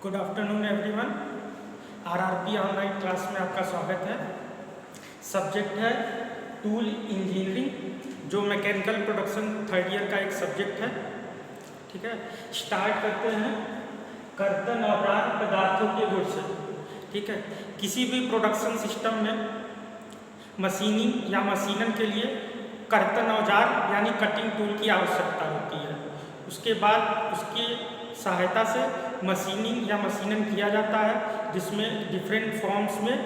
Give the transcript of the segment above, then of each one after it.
Good afternoon everyone. RRP online class में आपका स्वागत है। सब्जेक्ट है टूल इंजीनियरिंग, जो मैकेनिकल प्रोडक्शन थर्ड ईयर का एक सब्जेक्ट है। ठीक है, स्टार्ट करते हैं कर्तन औजार पदार्थों के गुण से। ठीक है, किसी भी प्रोडक्शन सिस्टम में मशीनिंग या मशीनन के लिए कर्तन औजार यानी कटिंग टूल की आवश्यकता होती है। उसके बाद उसकी सहायता से मशीनिंग या मशीनन किया जाता है, जिसमें डिफरेंट फॉर्म्स में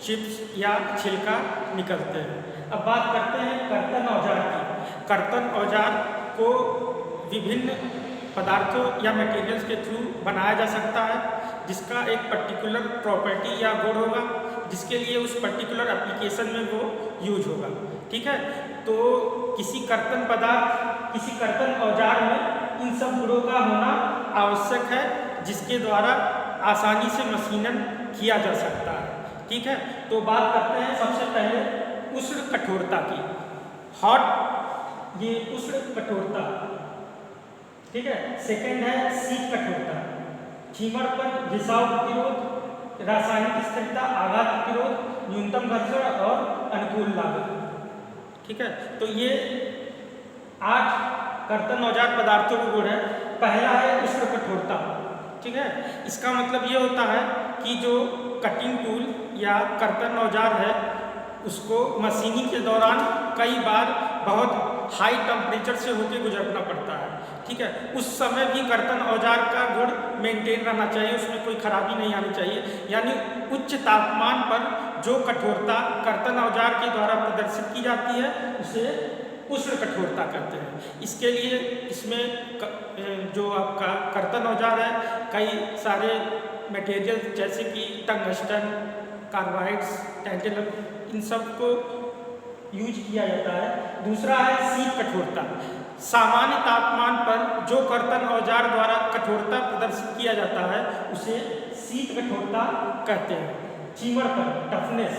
चिप्स या छिलका निकलते हैं। अब बात करते हैं कर्तन औजार की। कर्तन औजार को विभिन्न पदार्थों या मटेरियल्स के थ्रू बनाया जा सकता है, जिसका एक पर्टिकुलर प्रॉपर्टी या गुण होगा, जिसके लिए उस पर्टिकुलर एप्लीकेशन में वो यूज होगा। ठीक है, तो किसी कर्तन पदार्थ, किसी कर्तन औजार में इन सब गुणों का होना आवश्यक है, जिसके द्वारा आसानी से मशीनन किया जा सकता है। ठीक है, तो बात करते हैं सबसे पहले उष्ण कठोरता की। हॉट, ये उष्ण कठोरता। ठीक है, सेकंड है शीत कठोरता, छीमड़पन, घिसाव प्रतिरोध, रासायनिक स्थिरता, आघात प्रतिरोध, न्यूनतम घर्षण और अनुकूल लागत। ठीक है, तो ये 8 कर्तन औजार पदार्थों के गुण है। पहला है उष्ण कठोरता। ठीक है, इसका मतलब ये होता है कि जो कटिंग टूल या कर्तन औजार है, उसको मशीनिंग के दौरान कई बार बहुत हाई टेम्परेचर से होकर गुजरना पड़ता है। ठीक है, उस समय भी कर्तन औजार का गुण मेंटेन रहना चाहिए, उसमें कोई खराबी नहीं आनी चाहिए। यानी उच्च तापमान पर जो कठोरता कर्तन औजार के द्वारा प्रदर्शित की जाती है, उसे उष्ण कठोरता कहते हैं। इसके लिए इसमें जो आपका कर्तन औजार है, कई सारे मटेरियल जैसे कि टंगस्टन, कार्बाइड्स, टैंटेलम, इन सब को यूज किया जाता है। दूसरा है शीत कठोरता। सामान्य तापमान पर जो कर्तन औजार द्वारा कठोरता प्रदर्शित किया जाता है, उसे शीत कठोरता कहते हैं। चीमड़पन, टफनेस।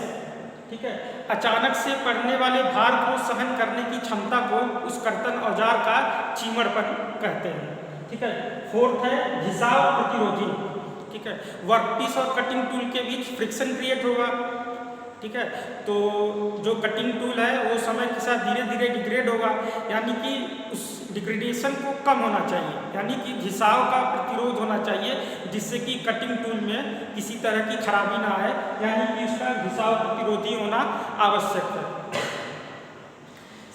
ठीक है, अचानक से पड़ने वाले भार को सहन करने की क्षमता को उस कर्तन औजार का चीमड़पन कहते हैं। ठीक है, फोर्थ है घिसाव प्रतिरोधी। ठीक है, वर्कपीस और कटिंग टूल के बीच फ्रिक्शन क्रिएट होगा। ठीक है, तो जो कटिंग टूल है वो समय के साथ धीरे धीरे डिग्रेड होगा, यानी कि उस डिग्रेडेशन को कम होना चाहिए, यानी कि घिसाव का प्रतिरोध होना चाहिए, जिससे कि कटिंग टूल में किसी तरह की खराबी ना आए, यानी कि उसका घिसाव प्रतिरोधी होना आवश्यक है।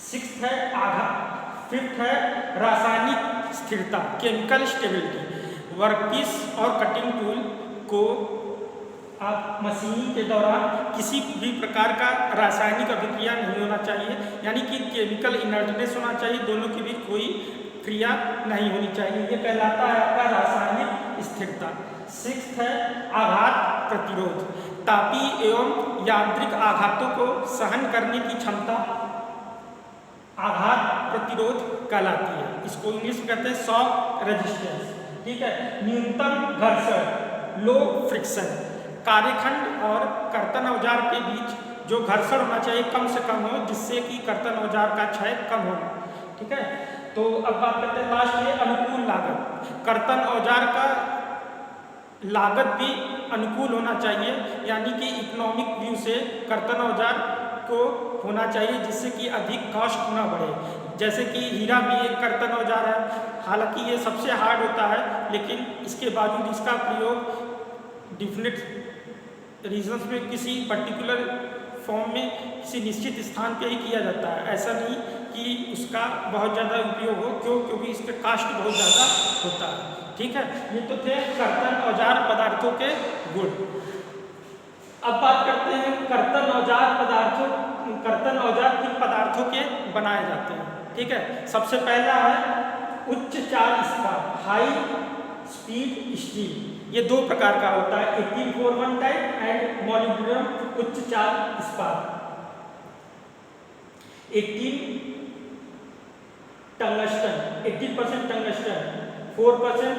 सिक्स्थ है आघात। फिफ्थ है रासायनिक स्थिरता, केमिकल स्टेबिलिटी। वर्कपीस और कटिंग टूल को आप मशीनिंग के दौरान किसी भी प्रकार का रासायनिक अभिक्रिया नहीं होना चाहिए, यानी कि केमिकल इनर्टनेस होना चाहिए, दोनों के बीच कोई क्रिया नहीं होनी चाहिए। ये कहलाता है आपका रासायनिक स्थिरता। सिक्स्थ है आघात प्रतिरोध। तापीय एवं यांत्रिक आघातों को सहन करने की क्षमता आघात प्रतिरोध कहलाती है। इसको इंग्लिश में कहते हैं शॉक रेजिस्टेंस। ठीक है, न्यूनतम घर्षण, लो फ्रिक्शन। कार्यखंड और कर्तन औजार के बीच जो घर्षण होना चाहिए कम से कम हो, जिससे कि कर्तन औजार का क्षय कम हो। ठीक है, तो अब बात करते हैं लास्ट में अनुकूल लागत। कर्तन औजार का लागत भी अनुकूल होना चाहिए, यानी कि इकोनॉमिक व्यू से कर्तन औजार को होना चाहिए, जिससे कि अधिक कॉस्ट ना बढ़े। जैसे कि हीरा भी एक कर्तन औजार है, हालांकि ये सबसे हार्ड होता है, लेकिन इसके बावजूद इसका प्रयोग डिफिनेट रीजन्स में किसी पर्टिकुलर फॉर्म में किसी निश्चित स्थान पे ही किया जाता है। ऐसा नहीं कि उसका बहुत ज़्यादा उपयोग हो, क्योंकि इसके कास्ट बहुत ज़्यादा होता है। ठीक है, ये तो थे कर्तन औजार पदार्थों के गुण। अब बात करते हैं कर्तन औजार किन पदार्थों के बनाए जाते हैं। ठीक है, सबसे पहला है उच्च चाल इस्पात, हाई स्पीड स्टील। ये 2 प्रकार का होता है, 1841 टाइप एंड मॉलिब्डेनम उच्च चाल इस्पात। 18% टंगस्टन, 4%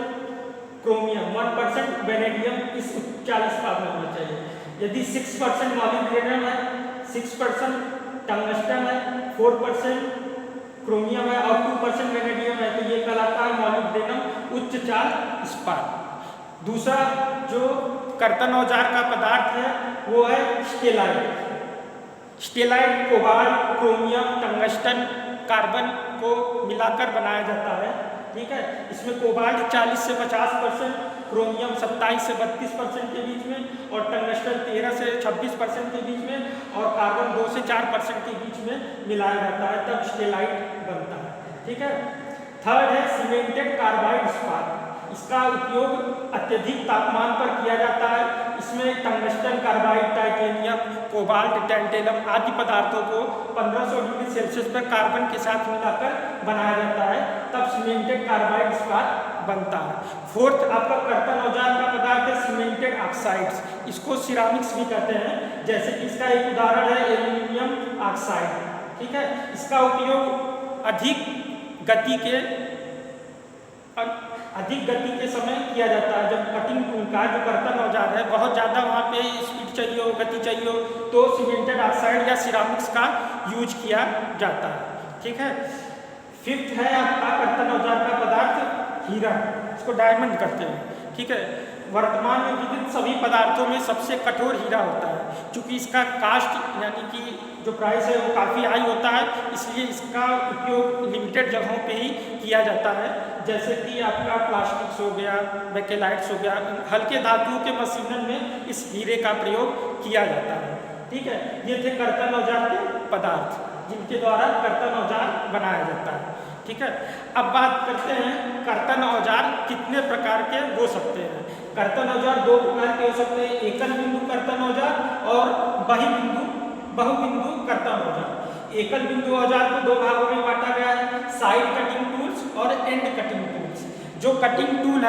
क्रोमियम, 1% वेनेडियम इस उच्च चाल इस्पात में होना चाहिए। यदि 6% मॉलिब्डेनम है, 6% टंगस्टन है, 4% क्रोमियम है और 2% वेनेडियम है, तो ये कहलाता है मॉलिब्डेनम उच्च चाल इस्पात। दूसरा जो कर्तन औजार का पदार्थ है वो है stellite. Stellite cobalt, chromium, tungsten, carbon को मिलाकर बनाया जाता है। ठीक है, इसमें कोबाल्ट 40 से 50%, क्रोमियम 27 से 32% के बीच में और टंगस्टन 13 से 26% के बीच में और कार्बन 2 से 4% के बीच में मिलाया जाता है, तब स्टेलाइट बनता है। ठीक है, थर्ड है सीमेंटेड कार्बाइड इस्पात। इसका उपयोग अत्यधिक तापमान पर किया जाता है। इसमें टंगस्टन कार्बाइड, टाइटेनियम, कोबाल्ट, टैंटेलम आदि पदार्थों को 1500 डिग्री सेल्सियस पर कार्बन के साथ मिलाकर बनाया जाता है, तब सीमेंटेड कार्बाइड इस्पात बनता है। फोर्थ आपका कर्तन औजार का पदार्थ है सीमेंटेड ऑक्साइड्स। इसको सिरामिक्स भी कहते हैं, जैसे कि इसका एक उदाहरण है एल्यूमिनियम ऑक्साइड। ठीक है, इसका उपयोग अधिक गति के समय किया जाता है। जब कटिंग टूल का जो कर्तन औजार है बहुत ज़्यादा वहाँ पे स्पीड चाहिए हो, गति चाहिए हो, तो सीमेंटेड ऑक्साइड या सिरामिक्स का यूज किया जाता है। ठीक है, फिफ्थ है आपका कर्तन औजार का पदार्थ हीरा, इसको डायमंड कहते हैं। ठीक है, वर्तमान में विदित सभी पदार्थों में सबसे कठोर हीरा होता है। चूँकि इसका कास्ट यानी कि जो प्राइस है वो काफ़ी हाई होता है, इसलिए इसका उपयोग लिमिटेड जगहों पे ही किया जाता है, जैसे कि आपका प्लास्टिक्स हो गया, बेकेलाइट्स हो गया, हल्के धातुओं के मशीनों में इस हीरे का प्रयोग किया जाता है। ठीक है, ये थे कर्तन औजार के पदार्थ जिनके द्वारा कर्तन औजार बनाया जाता है। ठीक है, अब बात करते हैं कर्तन औजार कितने प्रकार के हो सकते हैं। कर्तन औजार दो प्रकार के हो सकते हैं, एकल बिंदु कर्तन औजार और बहुबिंदु कर्तन औजार। एकल बिंदु औजार को दो भागों में बांटा गया है, साइड कटिंग टूल्स और एंड कटिंग टूल्स। जो कटिंग टूल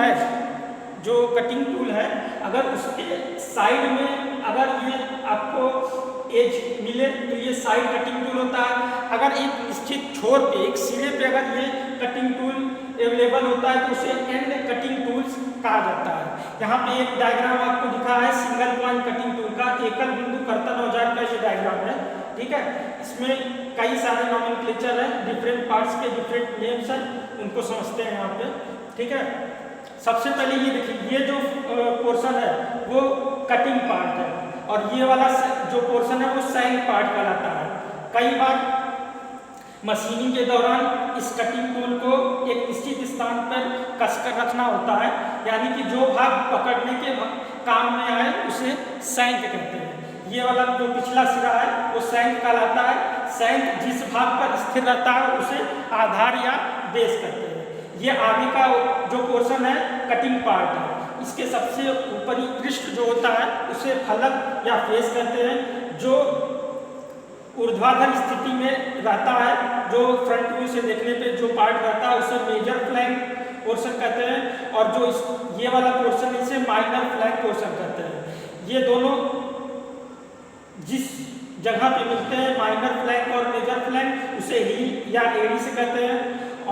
है अगर उसके साइड में अगर ये आपको एज मिले तो ये साइड कटिंग टूल होता है। अगर एक निश्चित छोर पे, एक सिरे पे अगर ये कटिंग टूल अवेलेबल होता है तो उसे एंड कटिंग टूल्स कहा जाता है। यहाँ पे एक डायग्राम आपको दिखा है सिंगल पॉइंट कटिंग टूल का, एकल बिंदु कर्तन औजार का ये डायग्राम है। ठीक है, इसमें कई सारे नॉमेनक्लेचर है, डिफरेंट पार्ट्स के डिफरेंट नेम्स हैं, उनको समझते हैं यहाँ पे। ठीक है, सबसे पहले ये देखिए, ये जो पोर्शन है वो कटिंग पार्ट है और ये वाला जो पोर्शन है वो सैंग पार्ट कहलाता है। कई बार मशीनिंग के दौरान इस कटिंग टूल को एक निश्चित स्थान पर कसकर रखना होता है, यानी कि जो भाग पकड़ने के काम में आए उसे सैंक कहते हैं। ये वाला जो पिछला सिरा है वो सैंक कहलाता है। सैंक जिस भाग पर स्थिर रहता है उसे आधार या बेस कहते हैं। ये आगे का जो पोर्शन है कटिंग पार्ट है। इसके सबसे ऊपरी पृष्ठ जो होता है उसे फलक या फेस कहते हैं। जो ऊर्ध्वाधर स्थिति में रहता है, जो फ्रंट व्यू से देखने पे जो पार्ट रहता है उसे मेजर फ्लैंक पोर्शन कहते हैं और जो ये वाला पोर्शन इसे माइनर फ्लैंक पोर्शन कहते हैं। ये दोनों जिस जगह पे मिलते हैं माइनर फ्लैंक और मेजर फ्लैंक उसे हील या एडी से कहते हैं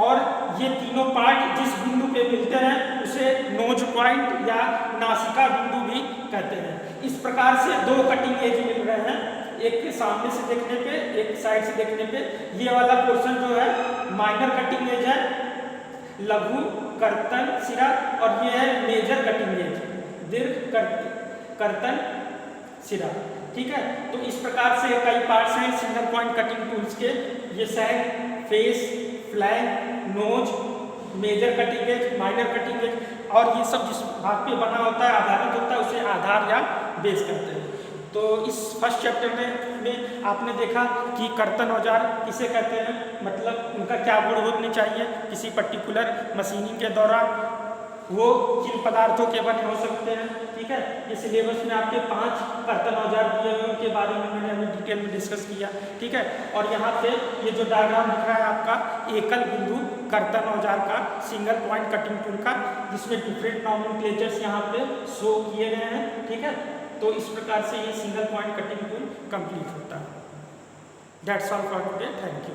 और ये तीनों पार्ट जिस बिंदु पे मिलते हैं उसे नोज पॉइंट या नासिका बिंदु भी कहते हैं। इस प्रकार से दो कटिंग एज मिल रहे हैं, एक के सामने से देखने पे, एक साइड से देखने पे। ये वाला पोर्शन जो है माइनर कटिंग एज है, लघु कर्तन सिरा, और ये है मेजर कटिंग एज, दीर्घ कर्तन सिरा। ठीक है, तो इस प्रकार से कई पार्ट्स हैं सिंगल पॉइंट कटिंग टूल्स के। ये shank, face, flank, nose, major cutting edge, minor cutting edge, और ये सब जिस भाग पे बना होता है, आधारित होता है, उसे आधार या बेस कहते हैं। तो इस फर्स्ट चैप्टर में आपने देखा कि कर्तन औजार किसे कहते हैं, मतलब उनका क्या गुण होने चाहिए किसी पर्टिकुलर मशीनिंग के दौरान, वो किन पदार्थों के बने हो सकते हैं। ठीक है, ये सिलेबस में आपके 5 कर्तन औजार दिए हुए उनके बारे में मैंने अभी डिटेल में डिस्कस किया। ठीक है, और यहाँ पे ये जो डायग्राम दिख रहा है आपका एकल बिंदु कर्तन औजार का, सिंगल पॉइंट कटिंग टूल का, जिसमें डिफरेंट नॉमेनक्लेचर्स यहाँ पे शो किए गए हैं। ठीक है, तो इस प्रकार से ये single point cutting tool complete होता है। That's all for today, thank you.